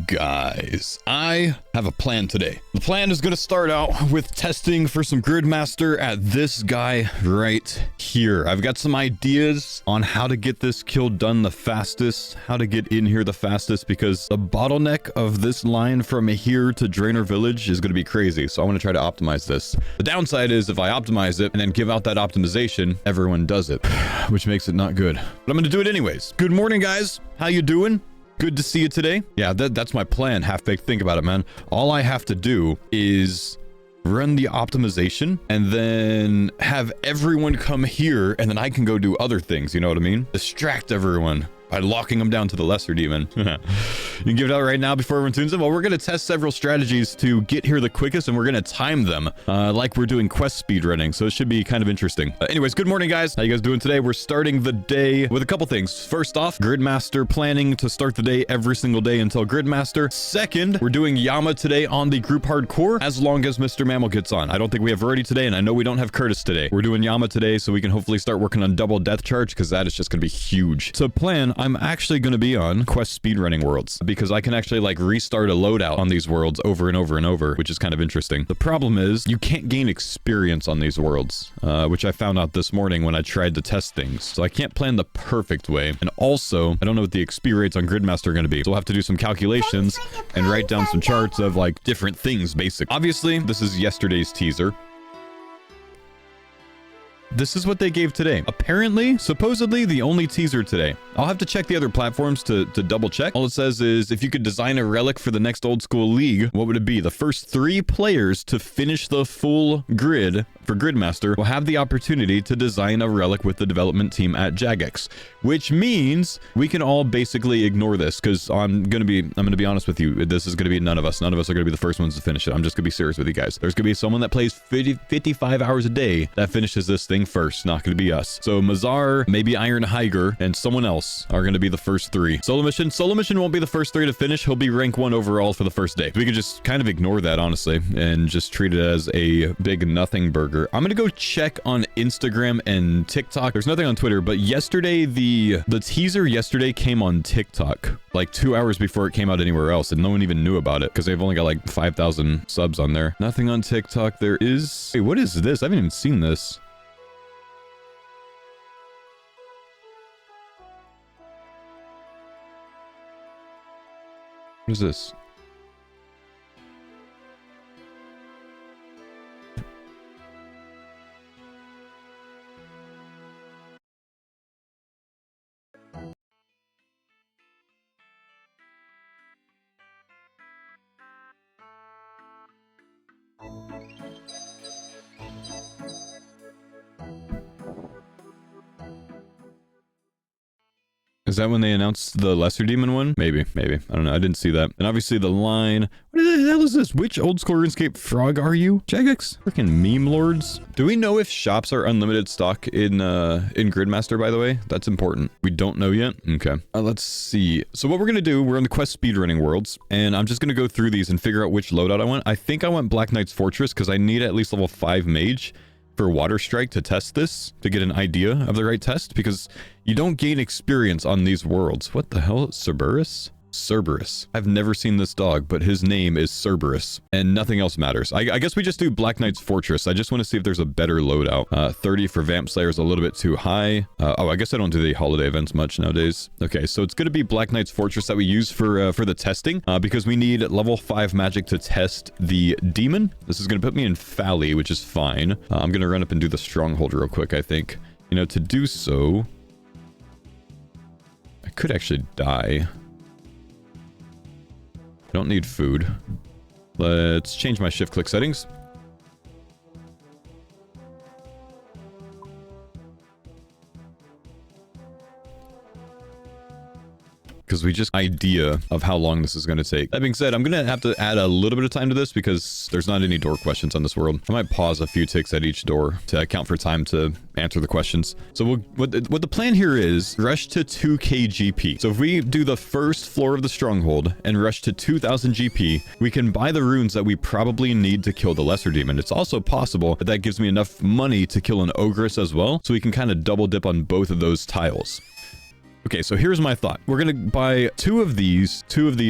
Guys, I have a plan today. The plan is going to start out with testing for some Gridmaster at this guy right here. I've got some ideas on how to get this kill done the fastest, how to get in here the fastest, because the bottleneck of this line from here to Drainer Village is going to be crazy. So I want to try to optimize this. The downside is if I optimize it and then give out that optimization, everyone does it, which makes it not good. But I'm going to do it anyways. Good morning, guys. How you doing? Good to see you today. Yeah, that's my plan. Half-baked. Think about it, man. All I have to do is run the optimization and then have everyone come here, and then I can go do other things. You know what I mean? Distract everyone by locking them down to the lesser demon. You can give it out right now before everyone tunes in. Well, we're going to test several strategies to get here the quickest, and we're going to time them like we're doing quest speed running. So it should be kind of interesting. Anyways, good morning, guys. How you guys doing today? We're starting the day with a couple things. First off, Gridmaster planning to start the day every single day until Gridmaster. Second, we're doing Yama today on the group hardcore as long as Mr. Mammal gets on. I don't think we have Verity today, and I know we don't have Curtis today. We're doing Yama today so we can hopefully start working on double death charge, because that is just going to be huge. So plan, I'm actually going to be on quest speedrunning worlds because I can actually like restart a loadout on these worlds over and over and over, which is kind of interesting. The problem is you can't gain experience on these worlds, which I found out this morning when I tried to test things. So I can't plan the perfect way. And also, I don't know what the XP rates on Gridmaster are going to be. So we'll have to do some calculations and write down some charts of like different things, basically. Obviously, this is yesterday's teaser. This is what they gave today. Apparently, supposedly, the only teaser today. I'll have to check the other platforms to double check. All it says is, if you could design a relic for the next old school league, what would it be? The first 3 players to finish the full grid for Gridmaster will have the opportunity to design a relic with the development team at Jagex, which means we can all basically ignore this, because I'm gonna be honest with you. This is gonna be none of us. None of us are gonna be the first ones to finish it. I'm just gonna be serious with you guys. There's gonna be someone that plays 55 hours a day that finishes this thing first. Not gonna be us. So Mazar, maybe Iron Higer, and someone else are gonna be the first 3. Solo mission won't be the first 3 to finish. He'll be rank 1 overall for the first day. We could just kind of ignore that, honestly, and just treat it as a big nothing burger. I'm gonna go check on Instagram and TikTok. There's nothing on Twitter, but yesterday, the teaser yesterday came on TikTok like 2 hours before it came out anywhere else, and no one even knew about it because they've only got like 5,000 subs on there. Nothing on TikTok. There is... Wait, what is this? I haven't even seen this. What is this? Is that when they announced the Lesser Demon one? Maybe. I don't know. I didn't see that. And obviously the line... What the hell is this? Which old school RuneScape frog are you? Jagex? Freaking meme lords? Do we know if shops are unlimited stock in Gridmaster, by the way? That's important. We don't know yet? Okay. Let's see. So what we're going to do, we're on the quest speedrunning worlds, and I'm just going to go through these and figure out which loadout I want. I think I want Black Knight's Fortress because I need at least level 5 mage for Water Strike to test this, to get an idea of the right test, because you don't gain experience on these worlds. What the hell? Cerberus? Cerberus. I've never seen this dog, but his name is Cerberus, and nothing else matters. I guess we just do Black Knight's Fortress. I just want to see if there's a better loadout. 30 for Vamp Slayer is a little bit too high. Oh, I guess I don't do the holiday events much nowadays. Okay, so it's going to be Black Knight's Fortress that we use for the testing, because we need level 5 magic to test the demon. This is going to put me in Fally, which is fine. I'm going to run up and do the Stronghold real quick, I think. You know, to do so, I could actually die. I don't need food. Let's change my shift click settings. because we just idea of how long this is going to take. That being said, I'm going to have to add a little bit of time to this because there's not any door questions on this world. I might pause a few ticks at each door to account for time to answer the questions. So what the plan here is rush to 2k GP. So if we do the first floor of the Stronghold and rush to 2000 GP, we can buy the runes that we probably need to kill the lesser demon. It's also possible that that gives me enough money to kill an Ogress as well, so we can kind of double dip on both of those tiles. Okay, so here's my thought. We're gonna buy two of these,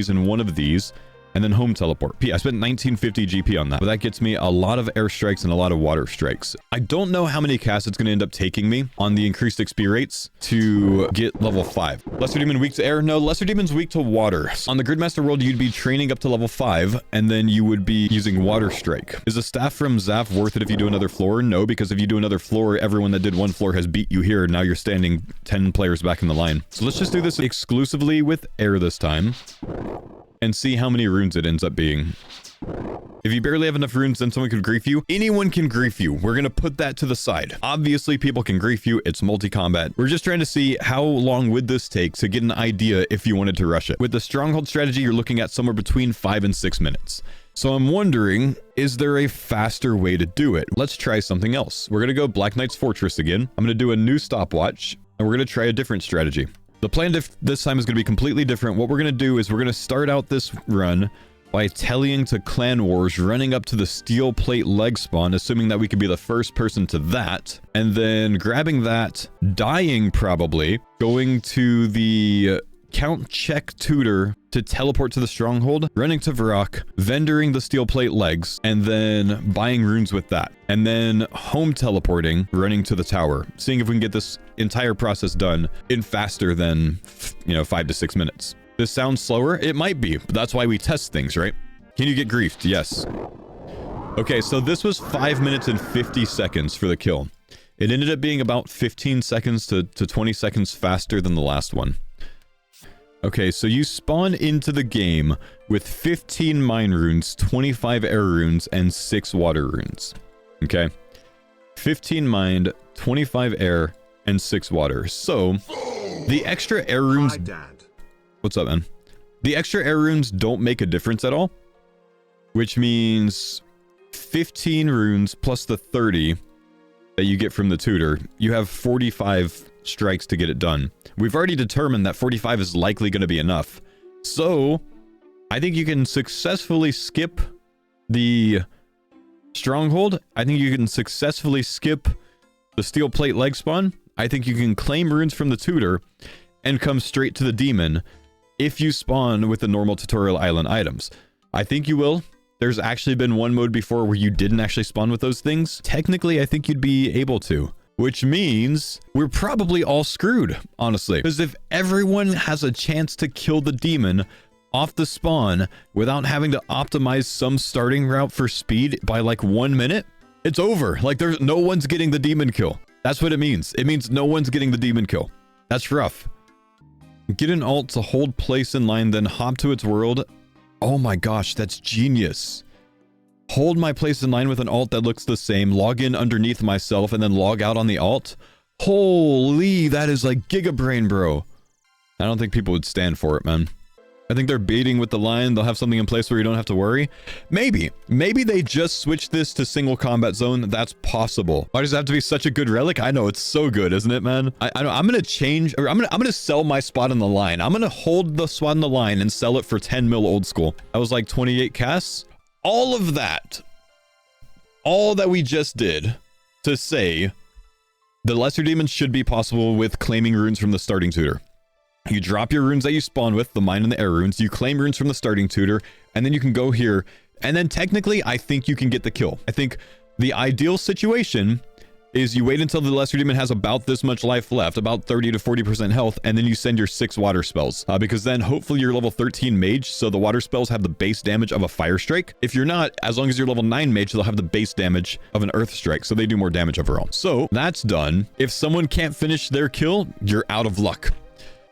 and one of these, and then home teleport. I spent 1950 GP on that, but that gets me a lot of airstrikes and a lot of water strikes. I don't know how many casts it's going to end up taking me on the increased XP rates to get level 5. Lesser Demon weak to air? No, Lesser Demon's weak to water. On the Gridmaster world, you'd be training up to level 5, and then you would be using water strike. Is a staff from Zaf worth it if you do another floor? No, because if you do another floor, everyone that did one floor has beat you here. Now you're standing 10 players back in the line. So let's just do this exclusively with air this time, and see how many runes it ends up being. If you barely have enough runes, then someone could grief you. Anyone can grief you. We're going to put that to the side. Obviously, people can grief you. It's multi-combat. We're just trying to see how long would this take to get an idea if you wanted to rush it. With the Stronghold strategy, you're looking at somewhere between 5 and 6 minutes. So I'm wondering, is there a faster way to do it? Let's try something else. We're going to go Black Knight's Fortress again. I'm going to do a new stopwatch, and we're going to try a different strategy. The plan this time is going to be completely different. What we're going to do is we're going to start out this run by tallying to Clan Wars, running up to the steel plate leg spawn, assuming that we could be the first person to that, and then grabbing that, dying probably, going to the Count Check Tutor to teleport to the Stronghold, running to Varrock, vendoring the steel plate legs, and then buying runes with that. And then home teleporting, running to the tower, seeing if we can get this entire process done in faster than, 5 to 6 minutes. This sounds slower? It might be, but that's why we test things, right? Can you get griefed? Yes. Okay, so this was 5 minutes and 50 seconds for the kill. It ended up being about 15 seconds to 20 seconds faster than the last one. Okay, so you spawn into the game with 15 mine runes, 25 air runes, and 6 water runes. Okay? 15 mined, 25 air, and 6 water. So, the extra air runes... What's up, man? The extra air runes don't make a difference at all, which means 15 runes plus the 30 that you get from the tutor. You have 45 strikes to get it done. We've already determined that 45 is likely going to be enough. So, I think you can successfully skip the Stronghold. I think you can successfully skip the steel plate leg spawn. I think you can claim runes from the tutor and come straight to the demon if you spawn with the normal tutorial island items. I think you will. There's actually been one mode before where you didn't actually spawn with those things. Technically, I think you'd be able to, which means we're probably all screwed, honestly. Because if everyone has a chance to kill the demon off the spawn without having to optimize some starting route for speed by like 1 minute, it's over. Like there's no one's getting the demon kill. That's what it means. It means no one's getting the demon kill. That's rough. Get an alt to hold place in line, then hop to its world. Oh my gosh, that's genius. Hold my place in line with an alt that looks the same, log in underneath myself, and then log out on the alt. Holy, that is like gigabrain, bro. I don't think people would stand for it, man. I think they're baiting with the line. They'll have something in place where you don't have to worry. Maybe they just switched this to single combat zone. That's possible. Why does it have to be such a good relic? I know, it's so good, isn't it, man? I'm gonna change, or I'm gonna sell my spot on the line. I'm gonna hold the spot on the line and sell it for 10 mil old school. That was like 28 casts. All of that, all that we just did to say the lesser demons should be possible with claiming runes from the starting tutor. You drop your runes that you spawn with, the mine and the air runes, you claim runes from the starting tutor, and then you can go here, and then technically, I think you can get the kill. I think the ideal situation is you wait until the lesser demon has about this much life left, about 30 to 40% health, and then you send your 6 water spells, because then hopefully you're level 13 mage, so the water spells have the base damage of a fire strike. If you're not, as long as you're level 9 mage, they'll have the base damage of an earth strike, so they do more damage overall. So that's done. If someone can't finish their kill, you're out of luck.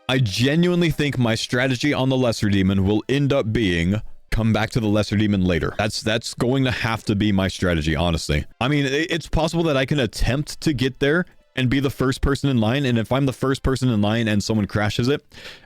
I genuinely think my strategy on the lesser demon will end up being come back to the lesser demon later. That's going to have to be my strategy, honestly. I mean, it's possible that I can attempt to get there and be the first person in line, and if I'm the first person in line and someone crashes it,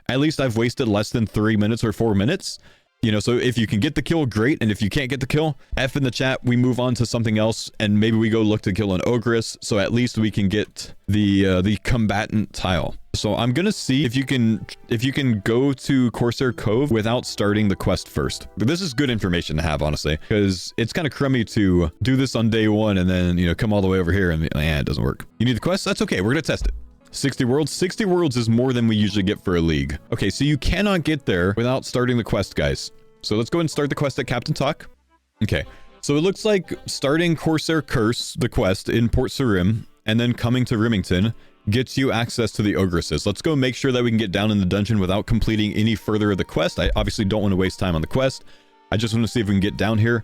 at least I've wasted less than 3 minutes or 4 minutes. You know, so if you can get the kill, great. And if you can't get the kill, F in the chat, we move on to something else, and maybe we go look to kill an Ogress, so at least we can get the combatant tile. So I'm gonna see if you can go to Corsair Cove without starting the quest first. But this is good information to have, honestly, because it's kind of crummy to do this on day one and then, you know, come all the way over here and it doesn't work. You need the quest? That's okay. We're gonna test it. 60 worlds. 60 worlds is more than we usually get for a league. Okay, so you cannot get there without starting the quest, guys. So let's go ahead and start the quest at Captain Talk. Okay, so it looks like starting Corsair Curse, the quest in Port Sarim, and then coming to Rimington gets you access to the Ogresses. Let's go make sure that we can get down in the dungeon without completing any further of the quest. I obviously don't want to waste time on the quest. I just want to see if we can get down here.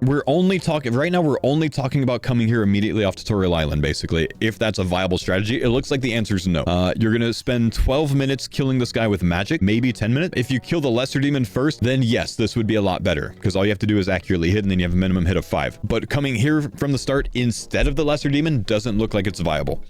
We're only talking right now. We're only talking about coming here immediately off Tutorial Island, basically, if that's a viable strategy. It looks like the answer is no. You're gonna spend 12 minutes killing this guy with magic, maybe 10 minutes. If you kill the lesser demon first, then yes, this would be a lot better, because all you have to do is accurately hit, and then you have a minimum hit of 5. But coming here from the start instead of the lesser demon doesn't look like it's viable.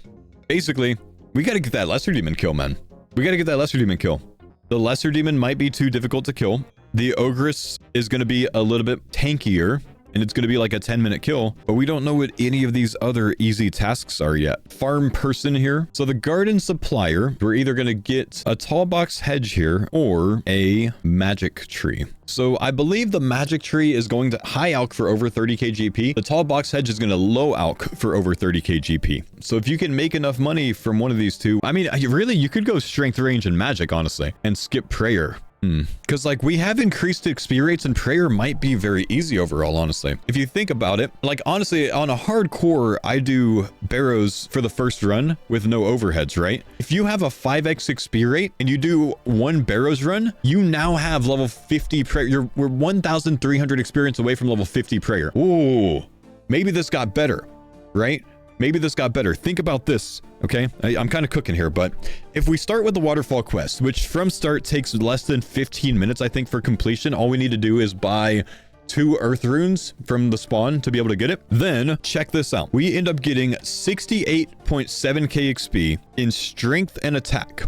Basically, we got to get that lesser demon kill, man. We got to get that lesser demon kill. The lesser demon might be too difficult to kill. The Ogress is going to be a little bit tankier, and it's going to be like a 10-minute kill, but we don't know what any of these other easy tasks are yet. Farm person here. So the garden supplier, we're either going to get a tall box hedge here or a magic tree. So I believe the magic tree is going to high alch for over 30k GP. The tall box hedge is going to low alch for over 30k GP. So if you can make enough money from one of these two, I mean, really, you could go strength, range, and magic, honestly, and skip prayer. Because like we have increased XP rates and prayer might be very easy overall, honestly. If you think about it, like honestly, on a hardcore, I do barrows for the first run with no overheads, right? If you have a 5x XP rate and you do one barrows run, you now have level 50 prayer. We're 1,300 experience away from level 50 prayer. Ooh, maybe this got better, right? Maybe this got better. Think about this, okay? I'm kind of cooking here, but if we start with the waterfall quest, which from start takes less than 15 minutes, I think, for completion, all we need to do is buy 2 earth runes from the spawn to be able to get it. Then check this out. We end up getting 68.7k XP in strength and attack.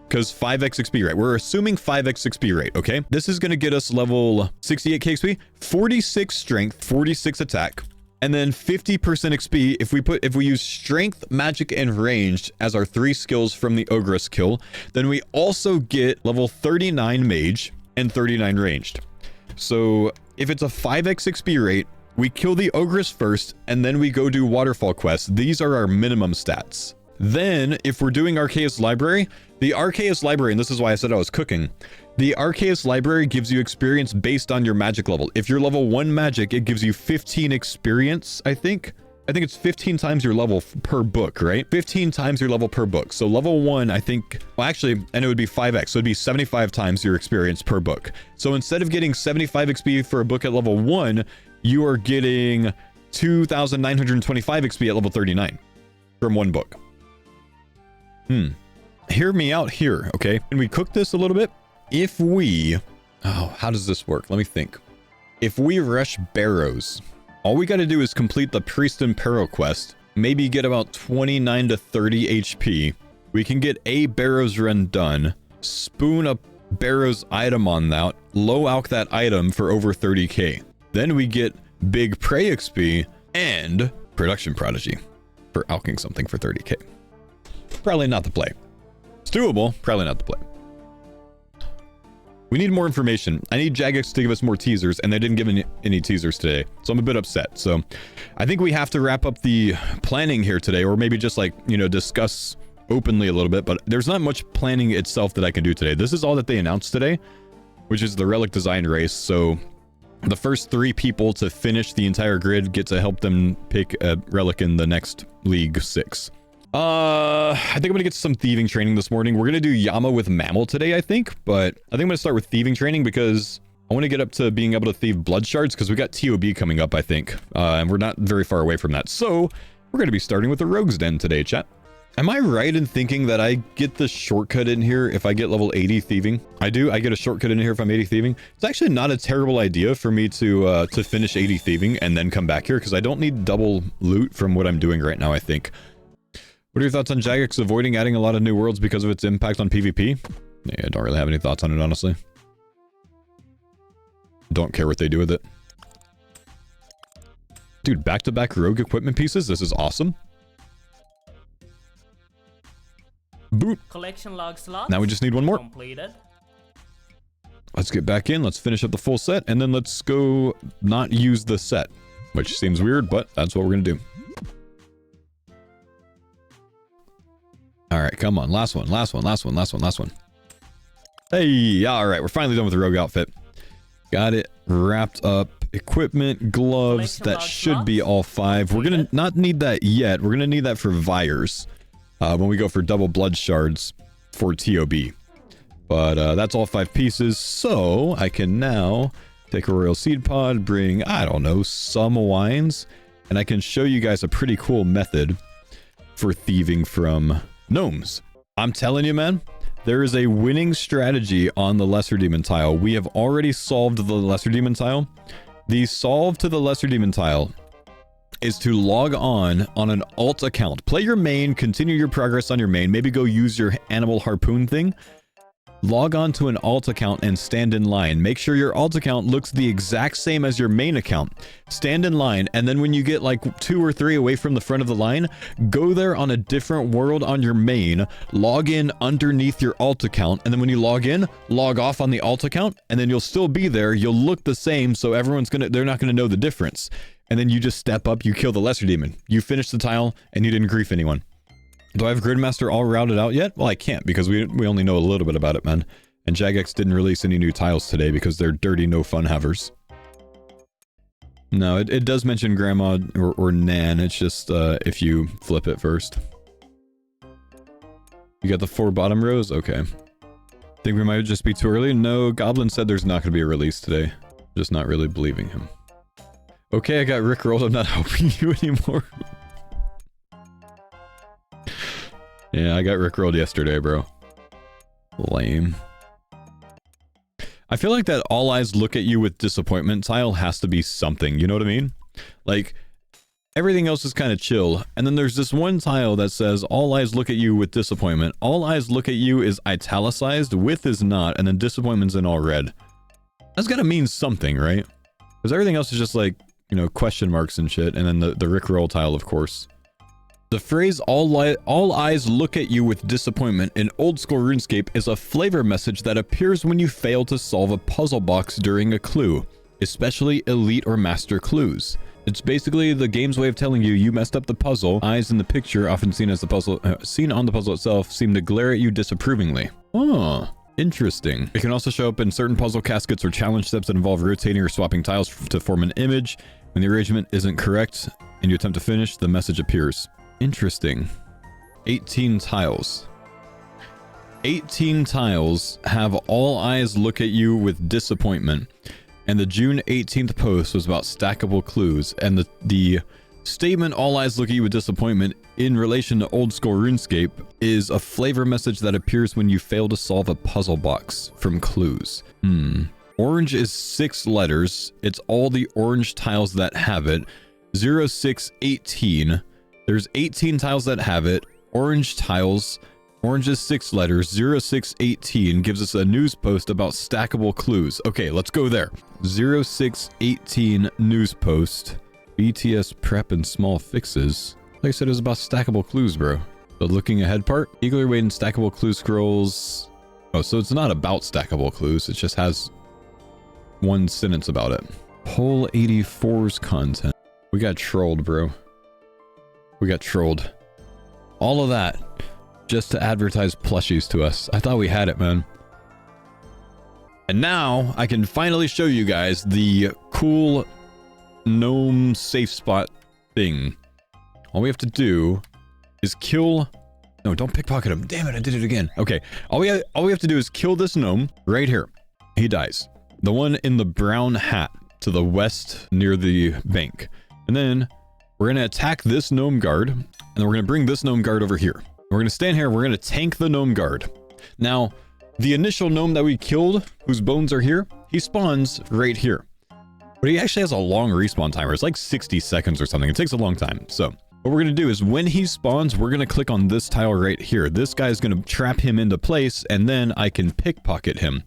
Because 5x XP rate. We're assuming 5x XP rate, okay? This is going to get us level 68k XP, 46 strength, 46 attack. And then 50% XP if we use strength, magic, and ranged as our 3 skills from the Ogress kill, then we also get level 39 mage and 39 ranged. So if it's a 5x XP rate, we kill the Ogress first, and then we go do waterfall quests. These are our minimum stats. Then if we're doing Arceus Library, the Arceus Library, and this is why I said I was cooking, the Arceus Library gives you experience based on your magic level. If you're level 1 magic, it gives you 15 experience, I think it's 15 times your level per book, right? 15 times your level per book. So level 1, I think, well, actually, and it would be 5x. So it'd be 75 times your experience per book. So instead of getting 75 XP for a book at level 1, you are getting 2,925 XP at level 39 from one book. Hear me out here, okay? Can we cook this a little bit? If we... Oh, how does this work? Let me think. If we rush barrows, all we got to do is complete the Priest and Peril quest, maybe get about 29 to 30 HP. We can get a barrows run done, spoon a barrows item on that, low alch that item for over 30k. Then we get big prey XP and production prodigy for alching something for 30k. Probably not the play. It's doable, probably not the play. We need more information. I need Jagex to give us more teasers, and they didn't give any teasers today, so I'm a bit upset. So I think we have to wrap up the planning here today, or maybe just like, you know, discuss openly a little bit, but there's not much planning itself that I can do today. This is all that they announced today, which is the relic design race. So the first 3 people to finish the entire grid get to help them pick a relic in the next League 6. I think I'm gonna get some thieving training this morning. We're gonna do Yama with Mammal today, I think, but I think I'm gonna start with thieving training because I want to get up to being able to thieve blood shards because we got TOB coming up, I think, and we're not very far away from that. So we're gonna be starting with the Rogue's Den today, chat. Am I right in thinking that I get the shortcut in here if I get level 80 thieving? I do. I get a shortcut in here if I'm 80 thieving. It's actually not a terrible idea for me to finish 80 thieving and then come back here because I don't need double loot from what I'm doing right now, I think. What are your thoughts on Jagex avoiding adding a lot of new worlds because of its impact on PvP? Yeah, I don't really have any thoughts on it, honestly. Don't care what they do with it. Dude, back-to-back rogue equipment pieces? This is awesome. Boot. Collection log slot. Now we just need one more. Completed. Let's get back in. Let's finish up the full set, and then let's go not use the set, which seems weird, but that's what we're going to do. All right, come on. Last one. Hey, all right. We're finally done with the rogue outfit. Got it wrapped up. Equipment, gloves. That should be all 5. We're going to not need that yet. We're going to need that for Vires when we go for double blood shards for TOB. But that's all 5 pieces. So I can now take a royal seed pod, bring, I don't know, some wines. And I can show you guys a pretty cool method for thieving from gnomes. I'm telling you, man, there is a winning strategy on the lesser demon tile. We have already solved the lesser demon tile. The solve to the lesser demon tile is to log on an alt account. Play your main, continue your progress on your main, maybe go use your animal harpoon thing. Log on to an alt account and stand in line. Make sure your alt account looks the exact same as your main account. Stand in line, and then when you get like 2 or 3 away from the front of the line, go there on a different world on your main, log in underneath your alt account, and then when you log in, log off on the alt account, and then you'll still be there. You'll look the same, so they're not gonna know the difference. And then you just step up, you kill the lesser demon. You finish the tile, and you didn't grief anyone. Do I have Gridmaster all routed out yet? Well, I can't because we only know a little bit about it, man. And Jagex didn't release any new tiles today because they're dirty, no fun havers. No, it does mention Grandma or Nan. It's just if you flip it first. You got the 4 bottom rows? Okay. Think we might just be too early? No, Goblin said there's not going to be a release today. Just not really believing him. Okay, I got Rickrolled. I'm not helping you anymore. Yeah, I got Rickrolled yesterday, bro. Lame. I feel like that all eyes look at you with disappointment tile has to be something, you know what I mean? Like, everything else is kind of chill, and then there's this one tile that says all eyes look at you with disappointment. All eyes look at you is italicized, with is not, and then disappointment's in all red. That's gotta mean something, right? Because everything else is just like, you know, question marks and shit, and then the Rickroll tile, of course. The phrase all eyes look at you with disappointment in old school RuneScape is a flavor message that appears when you fail to solve a puzzle box during a clue, especially elite or master clues. It's basically the game's way of telling you you messed up the puzzle. Eyes in the picture, often seen as the puzzle, seen on the puzzle itself, seem to glare at you disapprovingly. Oh, interesting. It can also show up in certain puzzle caskets or challenge steps that involve rotating or swapping tiles to form an image. When the arrangement isn't correct and you attempt to finish, the message appears. Interesting. 18 tiles. 18 tiles have all eyes look at you with disappointment. And the June 18th post was about stackable clues. And the statement all eyes look at you with disappointment in relation to old school RuneScape is a flavor message that appears when you fail to solve a puzzle box from clues. Orange is 6 letters. It's all the orange tiles that have it. 0618. There's 18 tiles that have it. Orange tiles. Orange is 6 letters. 0618 gives us a news post about stackable clues. Okay, let's go there. 0618 news post. BTS prep and small fixes. Like I said, it was about stackable clues, bro. The looking ahead part. Eagerly waiting stackable clue scrolls. Oh, so it's not about stackable clues. It just has one sentence about it. Poll 84's content. We got trolled, bro. We got trolled. All of that just to advertise plushies to us. I thought we had it, man. And now I can finally show you guys the cool gnome safe spot thing. All we have to do is kill... No, don't pickpocket him. Damn it, I did it again. Okay, all we have to do is kill this gnome right here. He dies. The one in the brown hat to the west near the bank. And then we're going to attack this gnome guard, and then we're going to bring this gnome guard over here. We're going to stand here, we're going to tank the gnome guard. Now, the initial gnome that we killed, whose bones are here, he spawns right here. But he actually has a long respawn timer. It's like 60 seconds or something. It takes a long time. So what we're going to do is when he spawns, we're going to click on this tile right here. This guy is going to trap him into place, and then I can pickpocket him.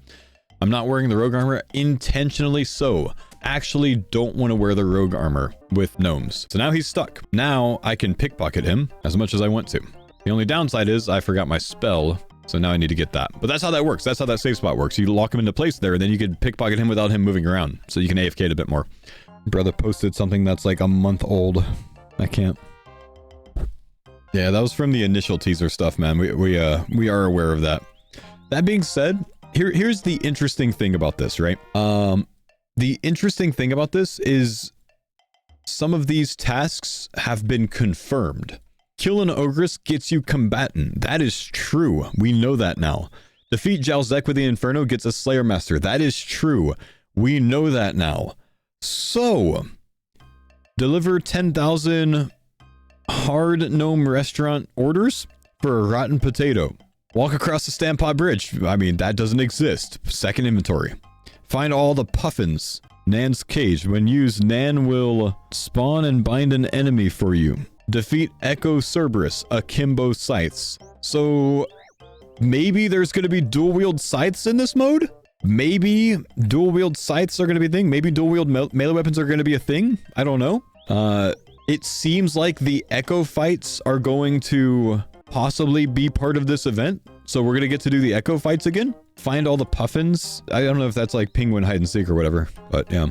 I'm not wearing the rogue armor intentionally so. Actually don't want to wear the rogue armor with gnomes. So now he's stuck. Now I can pickpocket him as much as I want to. The only downside is I forgot my spell. So now I need to get that. But that's how that works. That's how that safe spot works. You lock him into place there, and then you can pickpocket him without him moving around. So you can AFK it a bit more. Brother posted something that's like a month old. I can't. Yeah, that was from the initial teaser stuff, man. We are aware of that. That being said, here's the interesting thing about this, right? The interesting thing about this is some of these tasks have been confirmed. Kill an Ogress gets you combatant. That is true. We know that now. Defeat Jalzek with the Inferno gets a Slayer Master. That is true. We know that now. So, deliver 10,000 hard gnome restaurant orders for a rotten potato. Walk across the Stampot Bridge. I mean, that doesn't exist. Second inventory. Find all the puffins. Nan's cage. When used, Nan will spawn and bind an enemy for you. Defeat Echo Cerberus, akimbo scythes. So, maybe there's going to be dual wield scythes in this mode? Maybe dual wield scythes are going to be a thing? Maybe dual wield melee weapons are going to be a thing? I don't know. It seems like the Echo fights are going to possibly be part of this event. So we're going to get to do the Echo fights again. Find all the puffins. I don't know if that's like penguin hide and seek or whatever, but yeah.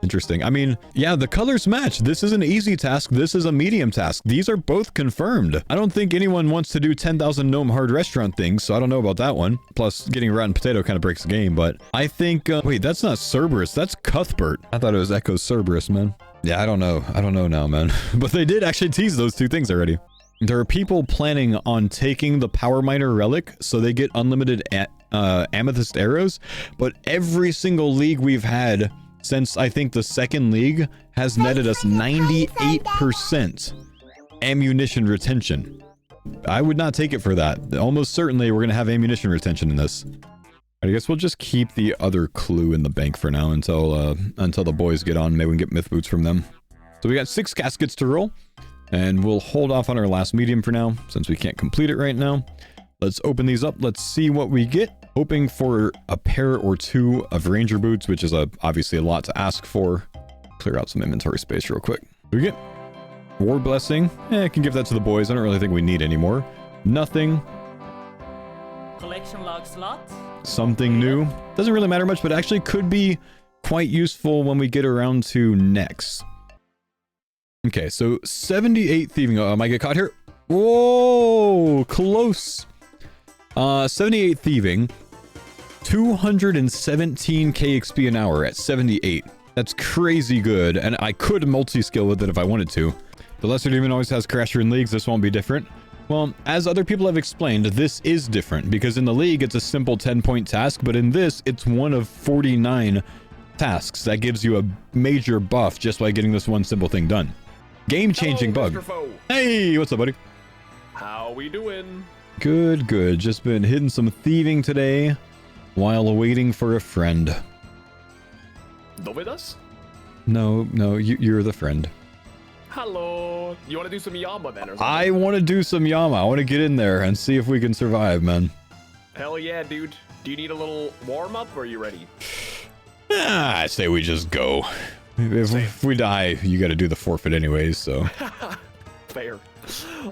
Interesting. I mean, yeah, the colors match. This is an easy task. This is a medium task. These are both confirmed. I don't think anyone wants to do 10,000 gnome hard restaurant things, so I don't know about that one. Plus, getting rotten potato kind of breaks the game, but I think... wait, that's not Cerberus. That's Cuthbert. I thought it was Echo Cerberus, man. Yeah, I don't know. I don't know now, man. But they did actually tease those two things already. There are people planning on taking the Power Miner relic so they get unlimited amethyst arrows, but every single league we've had since I think the second league has netted us 98% ammunition retention. I would not take it for that. Almost certainly we're going to have ammunition retention in this. I guess we'll just keep the other clue in the bank for now until the boys get on. Maybe we can get myth boots from them. So we got 6 caskets to roll, and we'll hold off on our last medium for now since we can't complete it right now. Let's open these up. Let's see what we get. Hoping for a pair or 2 of ranger boots, which is obviously a lot to ask for. Clear out some inventory space real quick. We get War Blessing. I can give that to the boys. I don't really think we need any more. Nothing. Collection log slot. Something new. Doesn't really matter much, but actually could be quite useful when we get around to next. Okay, so 78 thieving. Oh, I might get caught here. Whoa, close. 78 thieving. 217k XP an hour at 78. That's crazy good, and I could multi-skill with it if I wanted to. The Lesser Demon always has Crasher in leagues. This won't be different. Well, as other people have explained, this is different, because in the league, it's a simple 10-point task, but in this, it's one of 49 tasks. That gives you a major buff just by getting this one simple thing done. Game-changing bug. Mr. Faux. Hey, what's up, buddy? How we doing? Good, good. Just been hitting some thieving today while waiting for a friend. No with us? No, you're the friend. Hello. You want to do some Yama then or something? I want to do some Yama. I want to get in there and see if we can survive, man. Hell yeah, dude. Do you need a little warm-up or are you ready? I say we just go. If we die, you got to do the forfeit anyways, so. Fair.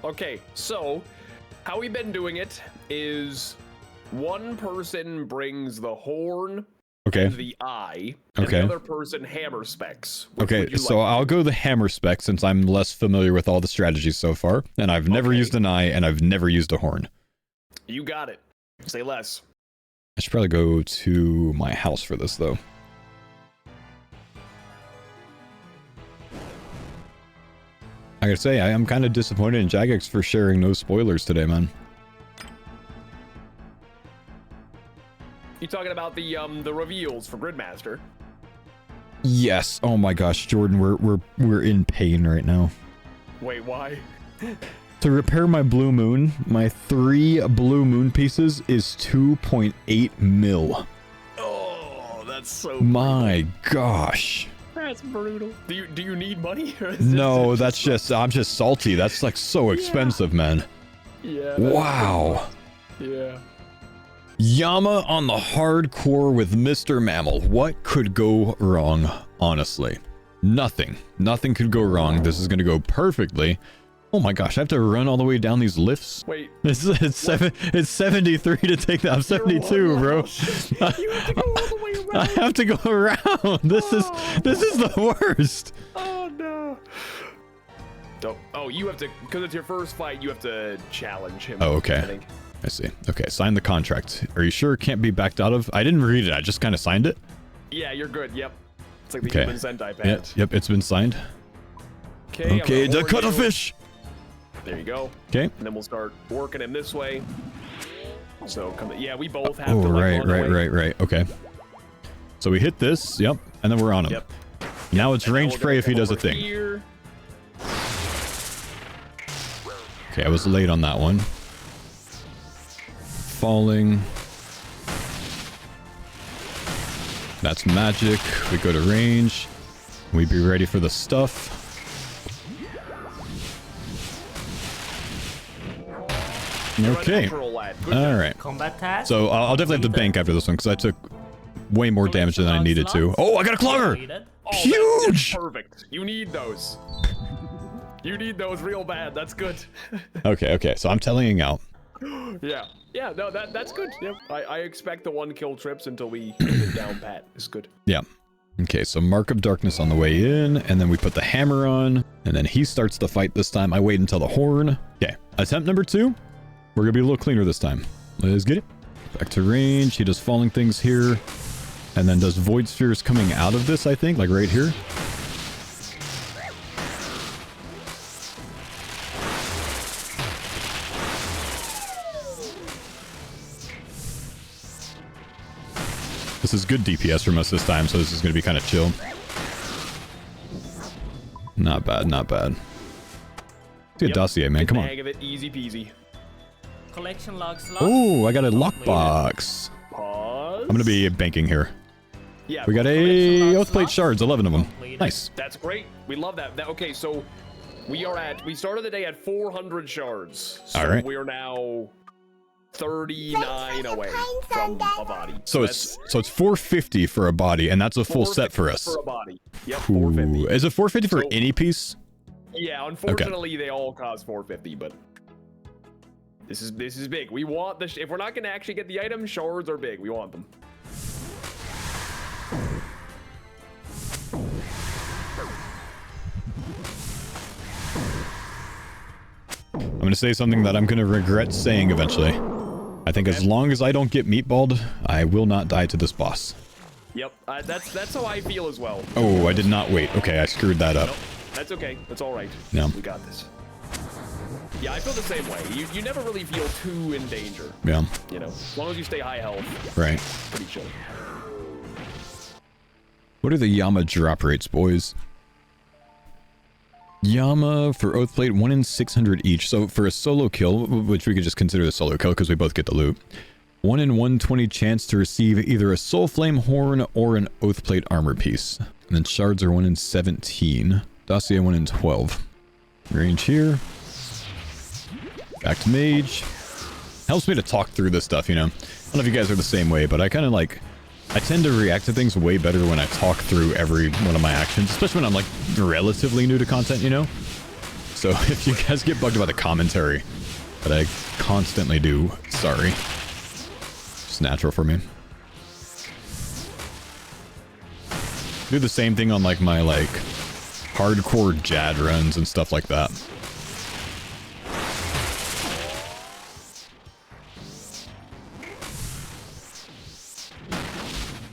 Okay, so how we've been doing it is one person brings the horn, okay, and the eye, and okay, the other person hammer specs. Okay, so I'll go the hammer spec since I'm less familiar with all the strategies so far, and I've never used an eye and I've never used a horn. You got it. Say less. I should probably go to my house for this though. I gotta say, I am kind of disappointed in Jagex for sharing no spoilers today, man. You talking about the reveals for Gridmaster? Yes. Oh my gosh, Jordan, we're in pain right now. Wait, why? To repair my blue moon, my 3 blue moon pieces is 2.8 mil. Oh, that's so my gosh. That's brutal. Do you need money? No, that's just I'm just salty. That's like so expensive, man. Yeah. Wow. Yeah. Yama on the hardcore with Mr. Mammal. What could go wrong, honestly? Nothing. Nothing could go wrong. This is gonna go perfectly. Oh my gosh, I have to run all the way down these lifts? Wait. It's 73 to take that. I'm 72, bro. You have to go all the way around. I have to go around. This is the worst. Oh no. Don't. Oh, you have to, because it's your first fight. You have to challenge him. Oh, okay. I think. I see. Okay, sign the contract. Are you sure it can't be backed out of? I didn't read it. I just kind of signed it. Yeah, you're good. Yep. It's like the Okay. human Sentai pad. Yep, it's been signed. Okay, the cuttlefish. There you go. Okay. And then we'll start working him this way. So come. Yeah, we both have Oh, to. Like, right. Okay. So we hit this. Yep, and then we're on him. Yep. Now it's And then range we're prey gonna if he come does a over thing. here. Okay, I was late on that one. Falling. That's magic. We go to range. We be ready for the stuff. Okay. All right. Combat task. So I'll definitely have to bank after this one because I took way more damage than I needed to. Oh, I got a clogger! Completed. Oh, Huge! that's perfect. You need those. You need those real bad. That's good. Okay. So I'm tallying out. Yeah. No, that's good. Yep. I expect the 1 kill trips until we get it down pat. It's good. Yeah. Okay, so Mark of Darkness on the way in, and then we put the hammer on, and then he starts the fight this time. I wait until the horn. Okay, attempt number 2. We're gonna be a little cleaner this time. Let's get it. Back to range. He does falling things here, and then does void spheres coming out of this, I think, like right here. This is good DPS from us this time, so this is going to be kind of chill. Not bad. Let's get a dossier, man. Come on. Hang of it, easy peasy. Collection log slot. Oh, I got a lockbox. Pause. I'm going to be banking here. Yeah. We got Collection a log Oathplate slot. shards, 11 of them. Completed. Nice. That's great. We love that. Okay, so we started the day at 400 shards. So All right. we're now 39 away from a body. So it's 450 for a body, and that's a full set for us. For a body. Yep, Ooh. 450. Is it 450 for So- any piece? Yeah, unfortunately they all cost 450, but this is big. We want the if we're not going to actually get the items, shards are big. We want them. I'm going to say something that I'm going to regret saying eventually. I think as long as I don't get meatballed, I will not die to this boss. Yep, that's how I feel as well. Oh, I did not wait. Okay, I screwed that up. Nope, that's okay. That's all right. No. We got this. Yeah, I feel the same way. You never really feel too in danger. Yeah, You know, as long as you stay high health, right. pretty chill. What are the Yama drop rates, boys? Yama for Oathplate, 1 in 600 each. So for a solo kill, which we could just consider a solo kill because we both get the loot, 1 in 120 chance to receive either a Soul Flame Horn or an Oathplate armor piece. And then shards are 1 in 17. Dossier 1 in 12. Range here. Back to mage. Helps me to talk through this stuff, you know. I don't know if you guys are the same way, but I kind of like... I tend to react to things way better when I talk through every one of my actions, especially when I'm like relatively new to content, you know? So if you guys get bugged about the commentary that I constantly do, sorry. It's natural for me. Do the same thing on like my like hardcore Jad runs and stuff like that.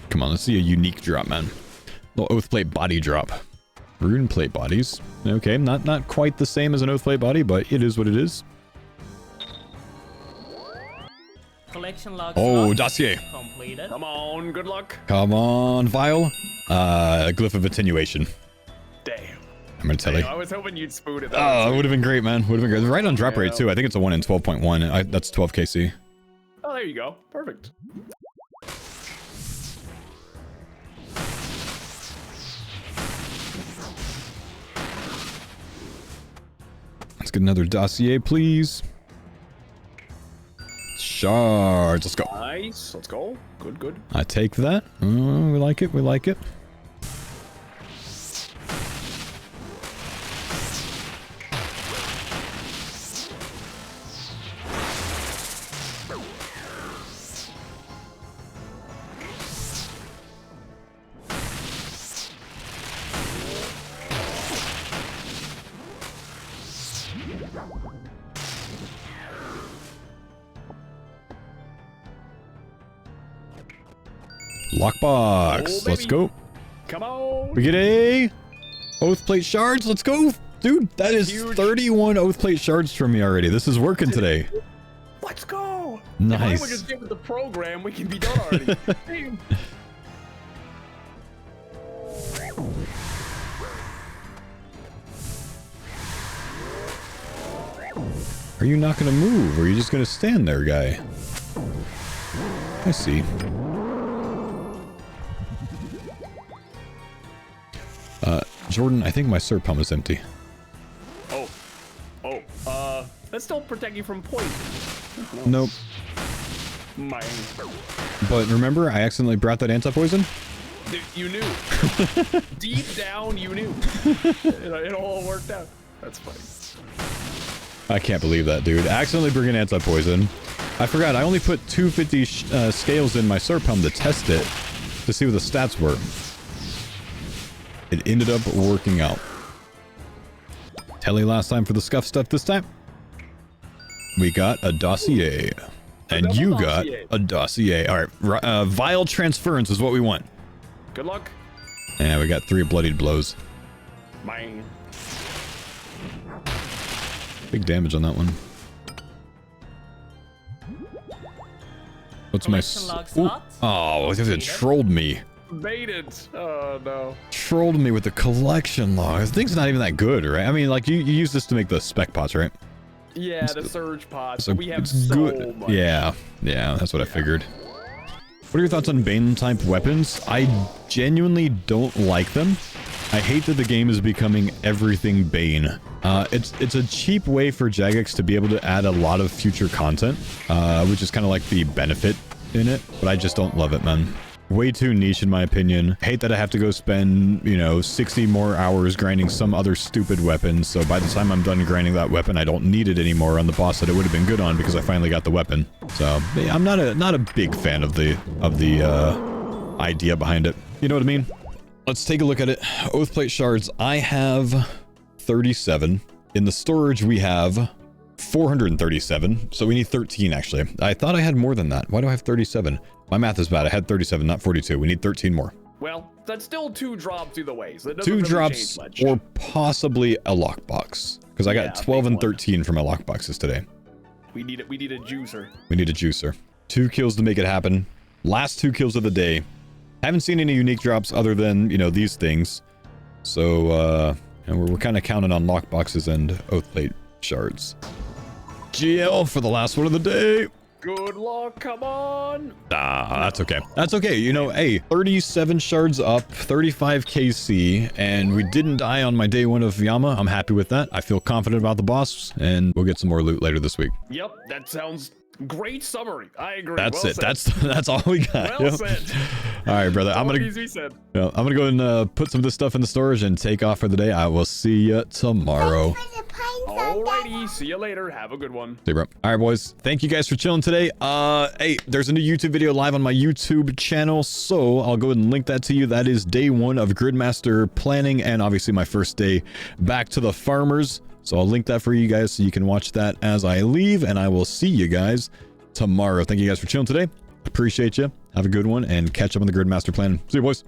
Come on, let's see a unique drop, man. Little Oathplate body drop. Rune plate bodies. Okay, not quite the same as an Oathplate body, but it is what it is. Collection log Oh, slot. dossier. Completed. Come on, good luck. Come on, Vial. Glyph of Attenuation. Damn. I'm gonna tell you. I was hoping you'd spoon it. Oh, it would have been great, man. Would have been great. Right on drop rate, Yeah. too. I think it's a 1 in 12.1. That's 12 KC. Oh, there you go. Perfect. Let's get another dossier, please. Shards. Let's go. Nice. Let's go. Good. I take that. We like it. We like it. Lockbox. Oh, Let's baby. go. Come on. We get a oath plate shards. Let's go. Dude, that is Huge. 31 oath plate shards from me already. This is working today. Let's go. Nice. If I would just get with the program, we can be done already. Damn. Are you not going to move, or are you just going to stand there, guy? I see. Jordan, I think my syrup pump is empty. Let's still protect you from poison. Nope. Mine. But remember, I accidentally brought that anti-poison? Dude, you knew. Deep down, you knew. It all worked out. That's funny. I can't believe that, dude. Accidentally bringing anti-poison. I forgot, I only put 250 scales in my syrup pump to test it, to see what the stats were. It ended up working out. Telly last time for the scuff stuff this time. We got a dossier. And you got a dossier. Alright, vile transference is what we want. Good luck. And we got 3 bloodied blows. Mine. Big damage on that one. What's my... Collection log Ooh. slot. Oh, it trolled me. Baited. Oh, no. Trolled me with the collection log. This thing's not even that good, right? I mean, like, you use this to make the spec pots, right? Yeah, the surge pods. So We have it's so good. much. Yeah, that's what I figured. What are your thoughts on Bane-type weapons? I genuinely don't like them. I hate that the game is becoming everything Bane. It's a cheap way for Jagex to be able to add a lot of future content, which is kind of like the benefit in it, but I just don't love it, man. Way too niche in my opinion. Hate that I have to go spend, you know, 60 more hours grinding some other stupid weapon, so by the time I'm done grinding that weapon, I don't need it anymore on the boss that it would have been good on because I finally got the weapon. So, yeah, I'm not a big fan of the idea behind it. You know what I mean? Let's take a look at it. Oath plate shards. I have 37. In the storage, we have 437. So we need 13, actually. I thought I had more than that. Why do I have 37? My math is bad. I had 37, not 42. We need 13 more. Well, that's still 2 drops either way, so it doesn't 2 really drops change much. or possibly a lockbox. Because I got Yeah, 12 big and one. 13 for my lockboxes today. We need a juicer. We need a juicer. 2 kills to make it happen. Last 2 kills of the day. Haven't seen any unique drops other than, you know, these things. So, and we're kind of counting on lockboxes and oath plate shards. GL for the last one of the day. Good luck, come on. That's okay. That's okay. You know, hey, 37 shards up, 35 KC, and we didn't die on my day 1 of Yama. I'm happy with that. I feel confident about the boss, and we'll get some more loot later this week. Yep, that sounds great summary. I agree. That's Well it. said. That's all we got. Well Yep. said. All right, brother. I'm gonna go and put some of this stuff in the storage and take off for the day. I will see you tomorrow. Alrighty, see you later. Have a good one. See you, bro. All right, boys. Thank you guys for chilling today. Hey, there's a new YouTube video live on my YouTube channel, so I'll go ahead and link that to you. That is day 1 of Gridmaster planning, and obviously my first day back to the farmers. So I'll link that for you guys so you can watch that as I leave, and I will see you guys tomorrow. Thank you guys for chilling today. Appreciate you. Have a good one, and catch up on the Gridmaster plan. See you, boys.